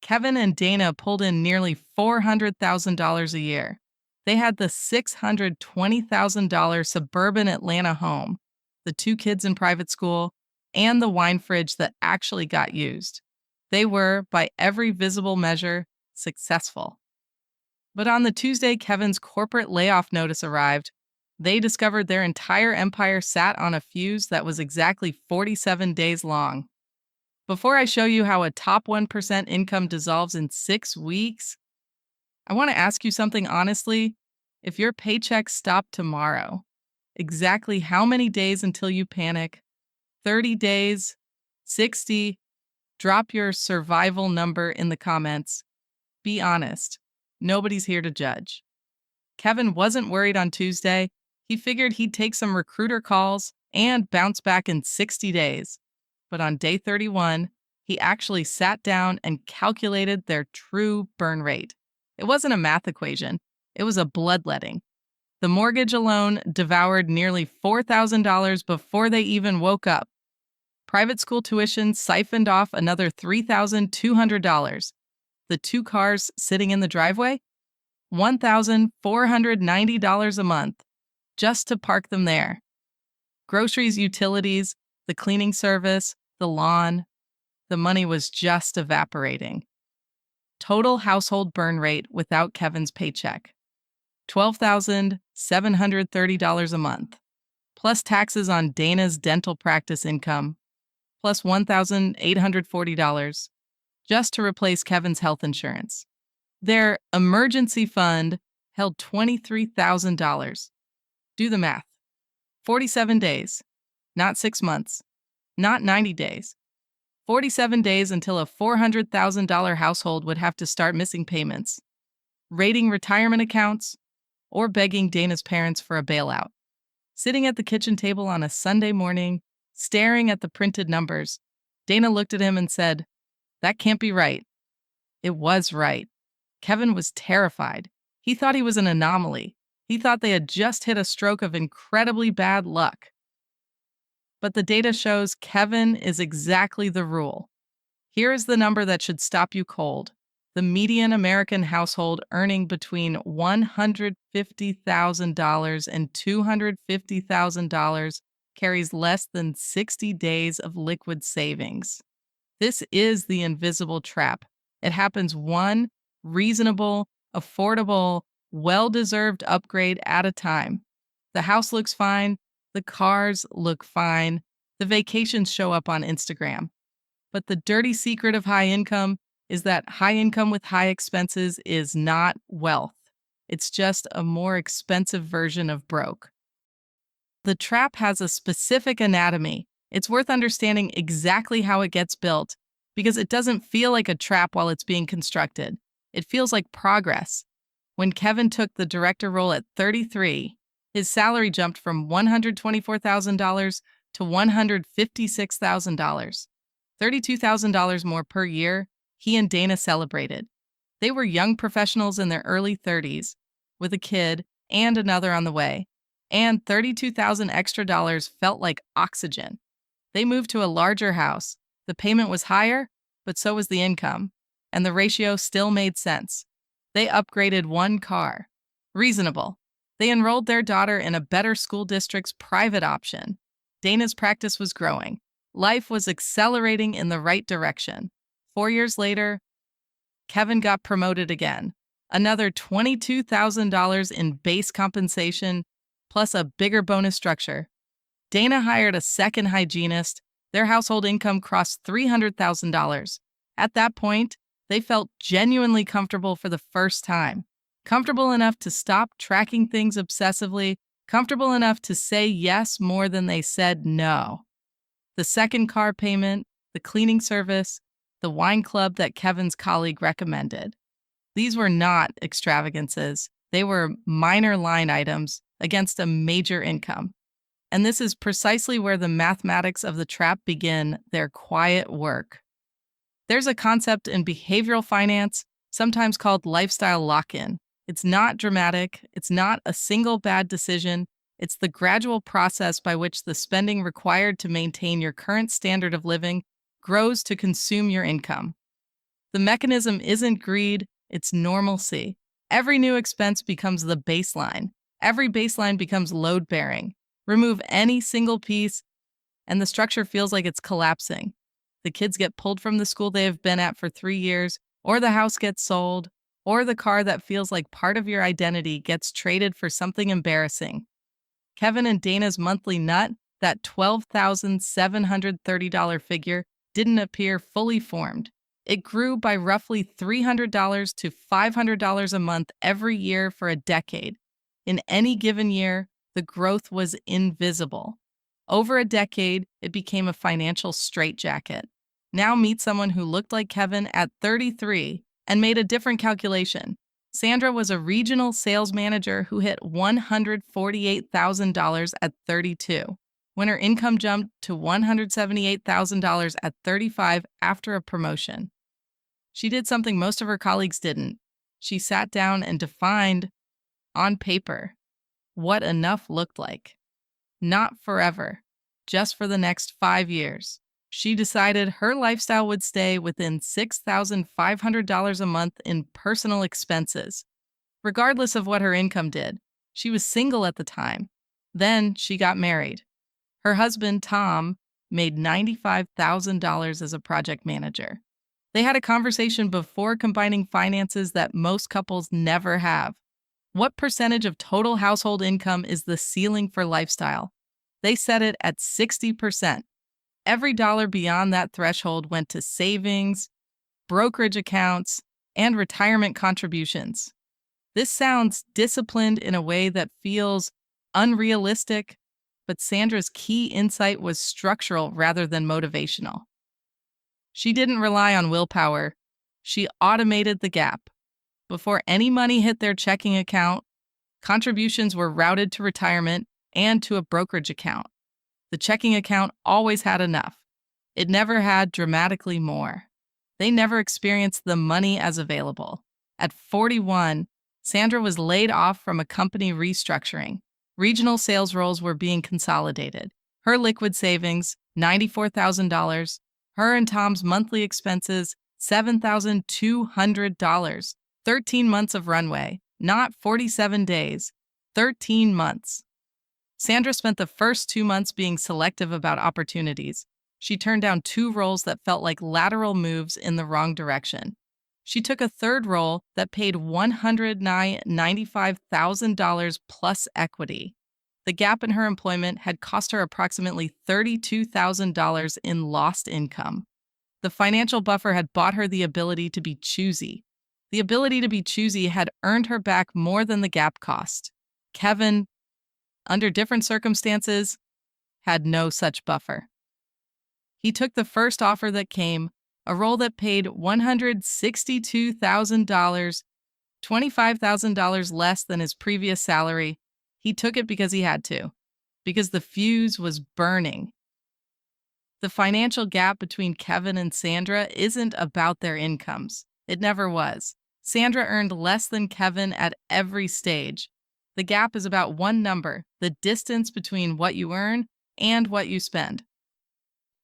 Kevin and Dana pulled in nearly $400,000 a year. They had the $620,000 suburban Atlanta home, the two kids in private school, and the wine fridge that actually got used. They were, by every visible measure, successful. But on the Tuesday Kevin's corporate layoff notice arrived, they discovered their entire empire sat on a fuse that was exactly 47 days long. Before I show you how a top 1% income dissolves in 6 weeks, I want to ask you something honestly. If your paycheck stopped tomorrow, exactly how many days until you panic? 30 days? 60? Drop your survival number in the comments. Be honest. Nobody's here to judge. Kevin wasn't worried on Tuesday. He figured he'd take some recruiter calls and bounce back in 60 days. But on day 31, he actually sat down and calculated their true burn rate. It wasn't a math equation. It was a bloodletting. The mortgage alone devoured nearly $4,000 before they even woke up. Private school tuition siphoned off another $3,200. The two cars sitting in the driveway? $1,490 a month just to park them there. Groceries, utilities, the cleaning service, the lawn. The money was just evaporating. Total household burn rate without Kevin's paycheck: $12,730 a month, plus taxes on Dana's dental practice income, plus $1,840 just to replace Kevin's health insurance. Their emergency fund held $23,000. Do the math. 47 days, not 6 months, not 90 days. 47 days until a $400,000 household would have to start missing payments, raiding retirement accounts, or begging Dana's parents for a bailout. Sitting at the kitchen table on a Sunday morning, staring at the printed numbers, Dana looked at him and said, "That can't be right." It was right. Kevin was terrified. He thought he was an anomaly. He thought they had just hit a stroke of incredibly bad luck. But the data shows Kevin is exactly the rule. Here is the number that should stop you cold. The median American household earning between $150,000 and $250,000 carries less than 60 days of liquid savings. This is the invisible trap. It happens one reasonable, affordable, well-deserved upgrade at a time. The house looks fine. The cars look fine. The vacations show up on Instagram. But the dirty secret of high income is that high income with high expenses is not wealth. It's just a more expensive version of broke. The trap has a specific anatomy. It's worth understanding exactly how it gets built because it doesn't feel like a trap while it's being constructed. It feels like progress. When Kevin took the director role at 33, his salary jumped from $124,000 to $156,000. $32,000 more per year. He and Dana celebrated. They were young professionals in their early 30s, with a kid and another on the way, and $32,000 extra dollars felt like oxygen. They moved to a larger house. The payment was higher, but so was the income, and the ratio still made sense. They upgraded one car. Reasonable. They enrolled their daughter in a better school district's private option. Dana's practice was growing. Life was accelerating in the right direction. 4 years later, Kevin got promoted again. Another $22,000 in base compensation, plus a bigger bonus structure. Dana hired a second hygienist. Their household income crossed $300,000. At that point, they felt genuinely comfortable for the first time. Comfortable enough to stop tracking things obsessively, comfortable enough to say yes more than they said no. The second car payment, the cleaning service, the wine club that Kevin's colleague recommended. These were not extravagances. They were minor line items against a major income. And this is precisely where the mathematics of the trap begin their quiet work. There's a concept in behavioral finance, sometimes called lifestyle lock-in. It's not dramatic. It's not a single bad decision. It's the gradual process by which the spending required to maintain your current standard of living grows to consume your income. The mechanism isn't greed, it's normalcy. Every new expense becomes the baseline. Every baseline becomes load bearing. Remove any single piece, and the structure feels like it's collapsing. The kids get pulled from the school they have been at for 3 years, or the house gets sold, or the car that feels like part of your identity gets traded for something embarrassing. Kevin and Dana's monthly nut, that $12,730 figure, didn't appear fully formed. It grew by roughly $300 to $500 a month every year for a decade. In any given year, the growth was invisible. Over a decade, it became a financial straitjacket. Now meet someone who looked like Kevin at 33 and made a different calculation. Sandra was a regional sales manager who hit $148,000 at 32, when her income jumped to $178,000 at 35 after a promotion. She did something most of her colleagues didn't. She sat down and defined, on paper, what enough looked like. Not forever, just for the next 5 years. She decided her lifestyle would stay within $6,500 a month in personal expenses, regardless of what her income did. She was single at the time. Then she got married. Her husband, Tom, made $95,000 as a project manager. They had a conversation before combining finances that most couples never have. What percentage of total household income is the ceiling for lifestyle? They set it at 60%. Every dollar beyond that threshold went to savings, brokerage accounts, and retirement contributions. This sounds disciplined in a way that feels unrealistic, but Sandra's key insight was structural rather than motivational. She didn't rely on willpower. She automated the gap. Before any money hit their checking account, contributions were routed to retirement and to a brokerage account. The checking account always had enough. It never had dramatically more. They never experienced the money as available. At 41, Sandra was laid off from a company restructuring. Regional sales roles were being consolidated. Her liquid savings, $94,000. Her and Tom's monthly expenses, $7,200. 13 months of runway, not 47 days, 13 months. Sandra spent the first 2 months being selective about opportunities. She turned down 2 roles that felt like lateral moves in the wrong direction. She took a third role that paid $195,000 plus equity. The gap in her employment had cost her approximately $32,000 in lost income. The financial buffer had bought her the ability to be choosy. The ability to be choosy had earned her back more than the gap cost. Kevin, under different circumstances, had no such buffer. He took the first offer that came, a role that paid $162,000, $25,000 less than his previous salary. He took it because he had to, because the fuse was burning. The financial gap between Kevin and Sandra isn't about their incomes. It never was. Sandra earned less than Kevin at every stage. The gap is about one number, the distance between what you earn and what you spend.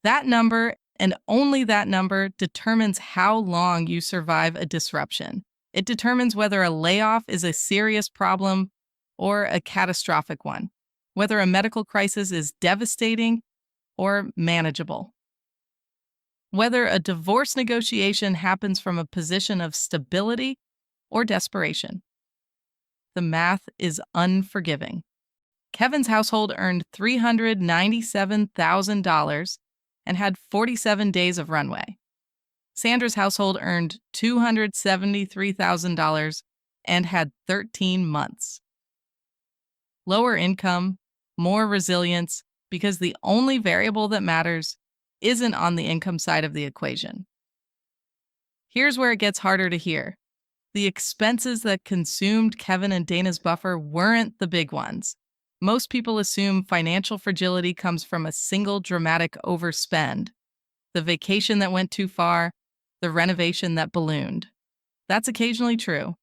That number, and only that number, determines how long you survive a disruption. It determines whether a layoff is a serious problem or a catastrophic one, whether a medical crisis is devastating or manageable, whether a divorce negotiation happens from a position of stability or desperation. The math is unforgiving. Kevin's household earned $397,000 and had 47 days of runway. Sandra's household earned $273,000 and had 13 months. Lower income, more resilience, because the only variable that matters isn't on the income side of the equation. Here's where it gets harder to hear. The expenses that consumed Kevin and Dana's buffer weren't the big ones. Most people assume financial fragility comes from a single dramatic overspend. The vacation that went too far, the renovation that ballooned. That's occasionally true,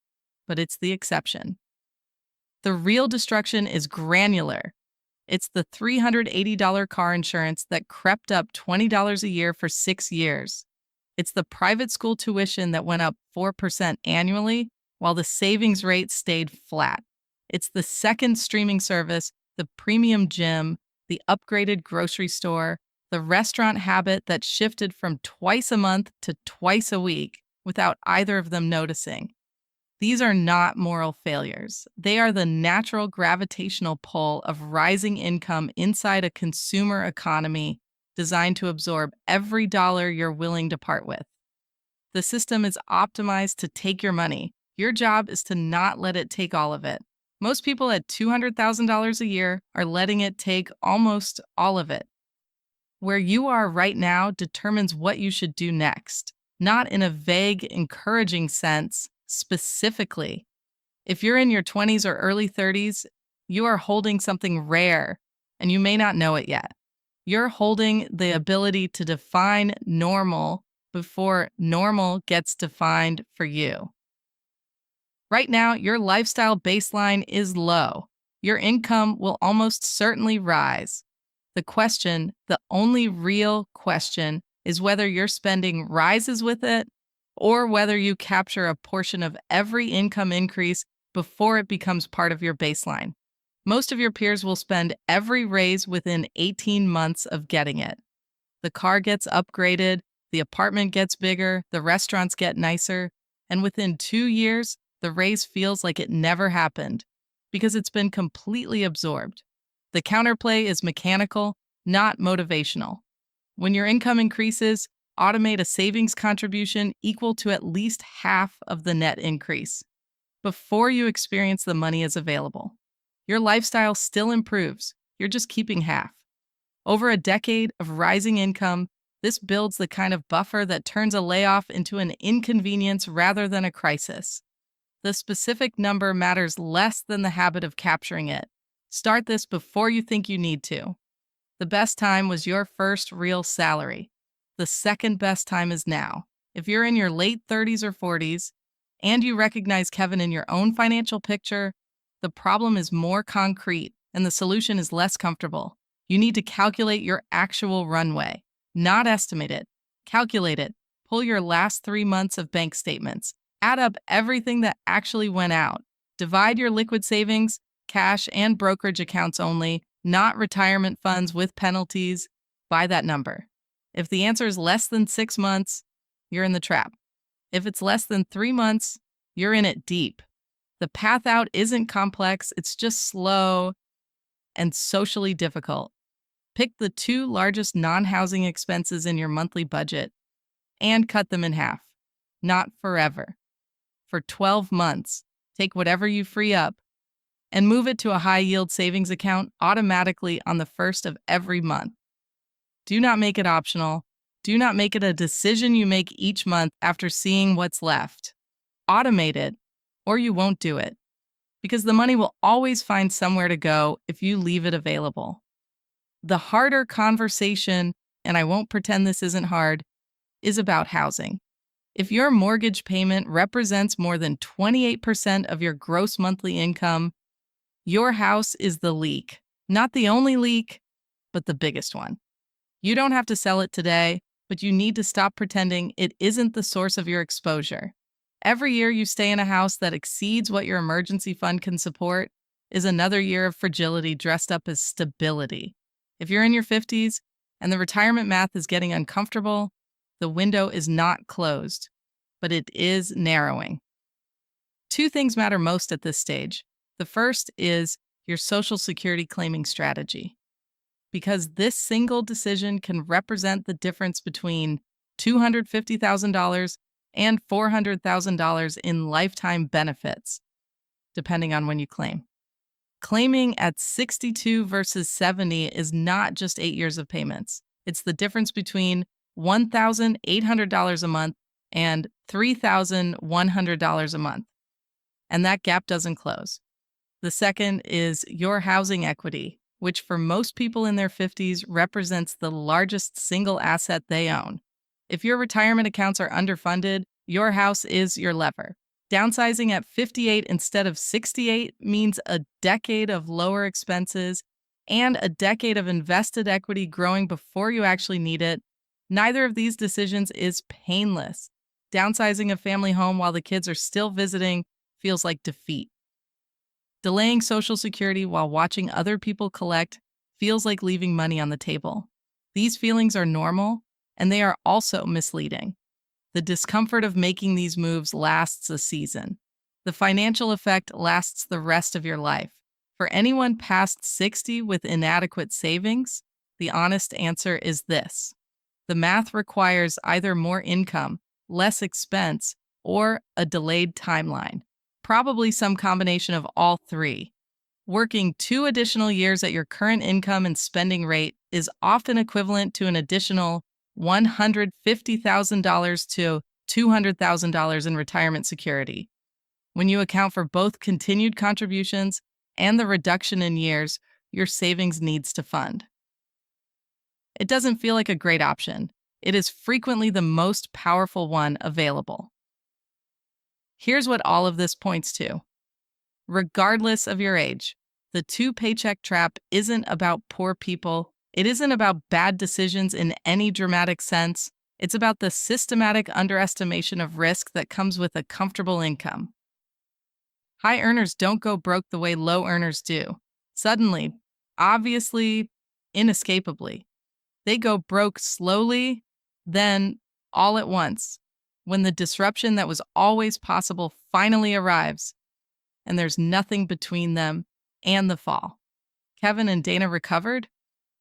but it's the exception. The real destruction is granular. It's the $380 car insurance that crept up $20 a year for 6 years. It's the private school tuition that went up 4% annually, while the savings rate stayed flat. It's the second streaming service, the premium gym, the upgraded grocery store, the restaurant habit that shifted from twice a month to twice a week without either of them noticing. These are not moral failures. They are the natural gravitational pull of rising income inside a consumer economy designed to absorb every dollar you're willing to part with. The system is optimized to take your money. Your job is to not let it take all of it. Most people at $200,000 a year are letting it take almost all of it. Where you are right now determines what you should do next, not in a vague, encouraging sense, specifically. If you're in your 20s or early 30s, you are holding something rare, and you may not know it yet. You're holding the ability to define normal before normal gets defined for you. Right now, your lifestyle baseline is low. Your income will almost certainly rise. The question, the only real question, is whether your spending rises with it or whether you capture a portion of every income increase before it becomes part of your baseline. Most of your peers will spend every raise within 18 months of getting it. The car gets upgraded, the apartment gets bigger, the restaurants get nicer, and within 2 years, the raise feels like it never happened because it's been completely absorbed. The counterplay is mechanical, not motivational. When your income increases, automate a savings contribution equal to at least half of the net increase before you experience the money is available. Your lifestyle still improves. You're just keeping half. Over a decade of rising income, this builds the kind of buffer that turns a layoff into an inconvenience rather than a crisis. The specific number matters less than the habit of capturing it. Start this before you think you need to. The best time was your first real salary. The second best time is now. If you're in your late 30s or 40s, and you recognize Kevin in your own financial picture, the problem is more concrete and the solution is less comfortable. You need to calculate your actual runway, not estimate it. Calculate it. Pull your last 3 months of bank statements. Add up everything that actually went out. Divide your liquid savings, cash, and brokerage accounts only, not retirement funds with penalties, by that number. If the answer is less than 6 months, you're in the trap. If it's less than 3 months, you're in it deep. The path out isn't complex, it's just slow and socially difficult. Pick the 2 largest non-housing expenses in your monthly budget and cut them in half. Not forever. For 12 months, take whatever you free up and move it to a high-yield savings account automatically on the first of every month. Do not make it optional. Do not make it a decision you make each month after seeing what's left. Automate it, or you won't do it, because the money will always find somewhere to go if you leave it available. The harder conversation, and I won't pretend this isn't hard, is about housing. If your mortgage payment represents more than 28% of your gross monthly income, your house is the leak. Not the only leak, but the biggest one. You don't have to sell it today, but you need to stop pretending it isn't the source of your exposure. Every year you stay in a house that exceeds what your emergency fund can support is another year of fragility dressed up as stability. If you're in your 50s and the retirement math is getting uncomfortable, the window is not closed, but it is narrowing. 2 things matter most at this stage. The first is your Social Security claiming strategy, because this single decision can represent the difference between $250,000 and $400,000 in lifetime benefits, depending on when you claim. Claiming at 62 versus 70 is not just 8 years of payments. It's the difference between $1,800 a month and $3,100 a month. And that gap doesn't close. The second is your housing equity, which for most people in their 50s represents the largest single asset they own. If your retirement accounts are underfunded, your house is your lever. Downsizing at 58 instead of 68 means a decade of lower expenses and a decade of invested equity growing before you actually need it, Neither of these decisions is painless. Downsizing a family home while the kids are still visiting feels like defeat. Delaying Social Security while watching other people collect feels like leaving money on the table. These feelings are normal, and they are also misleading. The discomfort of making these moves lasts a season. The financial effect lasts the rest of your life. For anyone past 60 with inadequate savings, the honest answer is this. The math requires either more income, less expense, or a delayed timeline. Probably some combination of all three. Working 2 additional years at your current income and spending rate is often equivalent to an additional $150,000 to $200,000 in retirement security. When you account for both continued contributions and the reduction in years your savings needs to fund. It doesn't feel like a great option. It is frequently the most powerful one available. Here's what all of this points to. Regardless of your age, the two-paycheck trap isn't about poor people. It isn't about bad decisions in any dramatic sense. It's about the systematic underestimation of risk that comes with a comfortable income. High earners don't go broke the way low earners do. Suddenly, obviously, inescapably. They go broke slowly, then all at once, when the disruption that was always possible finally arrives, and there's nothing between them and the fall. Kevin and Dana recovered.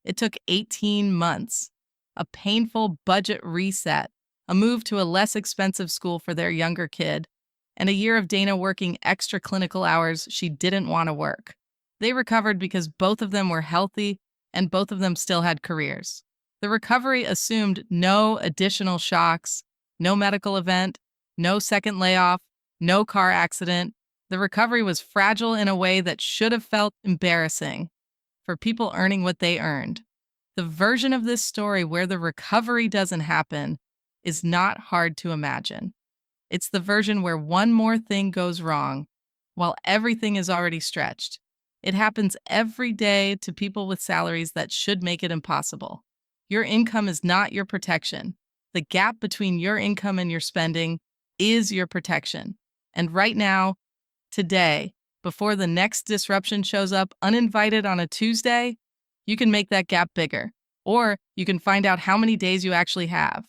It took 18 months, a painful budget reset, a move to a less expensive school for their younger kid, and a year of Dana working extra clinical hours she didn't want to work. They recovered because both of them were healthy and both of them still had careers. The recovery assumed no additional shocks, no medical event, no second layoff, no car accident. The recovery was fragile in a way that should have felt embarrassing for people earning what they earned. The version of this story where the recovery doesn't happen is not hard to imagine. It's the version where one more thing goes wrong while everything is already stretched. It happens every day to people with salaries that should make it impossible. Your income is not your protection. The gap between your income and your spending is your protection. And right now, today, before the next disruption shows up uninvited on a Tuesday, you can make that gap bigger. Or you can find out how many days you actually have.